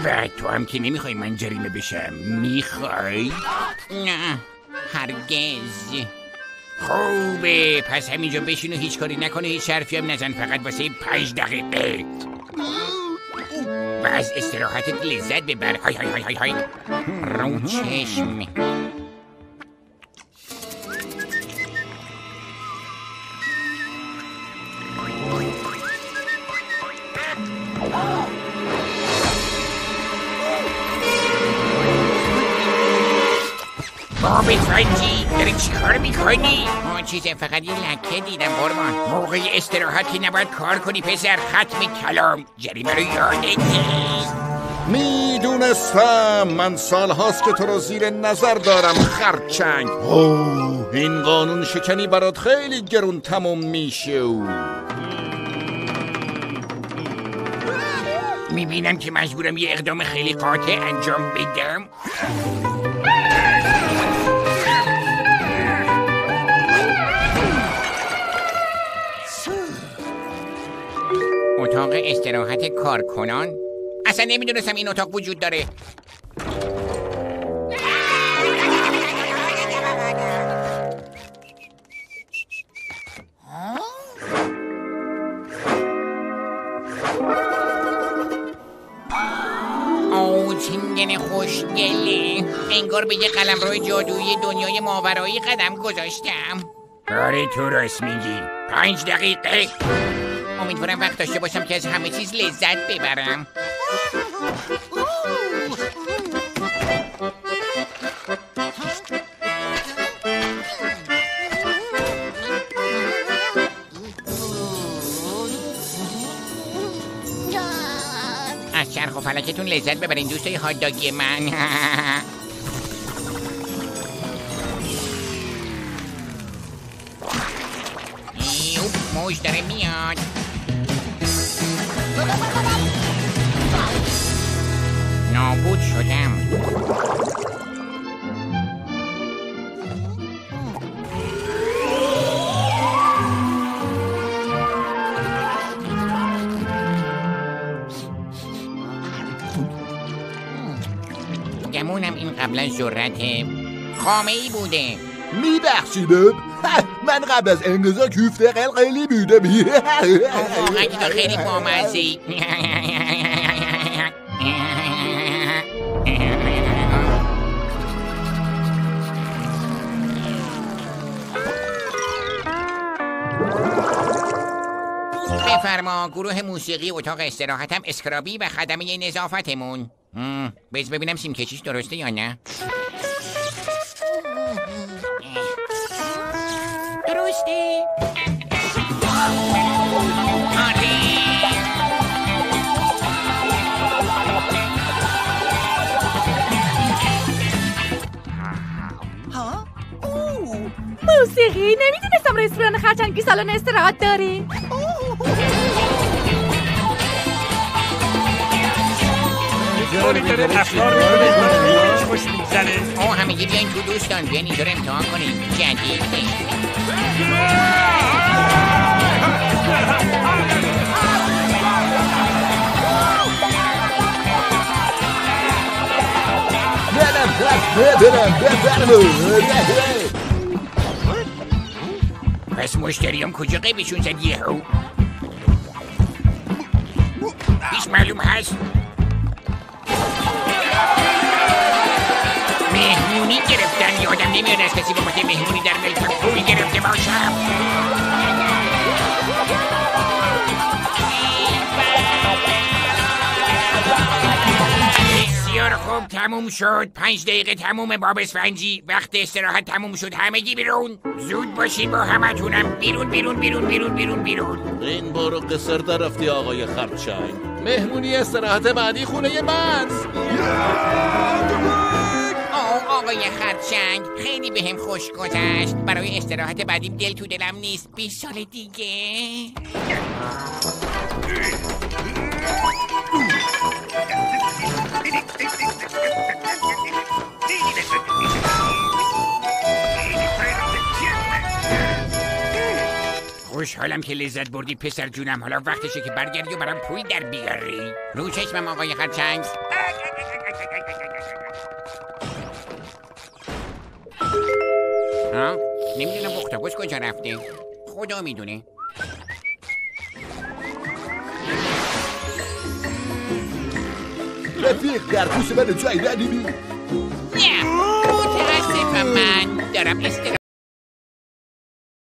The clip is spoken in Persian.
و تو هم که نمیخوای من جریمه بشم، میخوای؟ نه هرگز. خوبه، پس همینجا بشین و هیچ کاری نکنه، هیچ حرفی هم نزن، فقط واسه 5 دقیقه و از استراحتت لذت ببر. های های های های های رو چشم. بابت فرنجی داری چی کار میکنی؟ چیزه فقط یه لکه دیدم قربان. موقع استراحتی نباید کار کنی پسر. ختم کلام. جریمه رو یادت نیست؟ میدونستم. من سالهاست که تو رو زیر نظر دارم خرچنگ. این قانون شکنی برات خیلی گرون تموم میشه. میبینم که مجبورم یه اقدام خیلی قاطع انجام بدم. اتاق استراحت کارکنان؟ اصلا نمیدونستم این اتاق وجود داره. چنگن خوشگله. انگار به یه قلمرو جادویی دنیای ماورایی قدم گذاشتم. آره تو راست میگی. 5 دقیقه. امیدوارم وقت داشته باشم که از همه چیز لذت ببرم. از چرخ و فلکتون لذت ببرین دوستای هات‌داگی من. موج داره میاد. نابود شدم. گمونم این قبلا جرأت خامه‌ای بوده. میبخشیدم. من قبل از انقضا کوفته قلقلی بودم. واقعا که تو خیلی بامزه‌ای. بفرما. گروه موسیقی اتاق استراحتم اسکرابی و خدمه نظافتمون. بذار ببینم سیم کشیش درسته یا نه. درسته. موسیقی؟ نمیدونستم رستوران خرچنگی سالن استراحت داره. همگی بیاین تو دوستان، بیاین اینجا رو امتحان کنیم. جدیده. پس مشتریام کجا قیبشون زد یهو؟ هیچ معلوم هست؟ مهمونی گرفتن. یادم نمیاد از کسی بابت مهمونی در ملکم پول گرفته باشم. بسیار خوب تموم شد. 5 دقیقه تمومه باب اسفنجی. وقت استراحت تموم شد. همگی بیرون. زود باشین با همتونم. بیرون بیرون بیرون بیرون بیرون بیرون. این بارو قصر در رفتی آقای خرچنگ. مهمونی استراحت بعدی خونه من. آقای خرچنگ خیلی بهم خوش گذشت. برای استراحت بعدیم دل تو دلم نیست. 20 سال دیگه. خوشحالم که لذت بردی پسر جونم. حالا وقتشه که برگردی و برام پول در بیاری. رو چشمم آقای خرچنگ. نمیدونم اختاپوس کجا رفته. خدا میدونه. رفیق در پوست من جای ندیدی. نه متاسفم، من دارم استراحت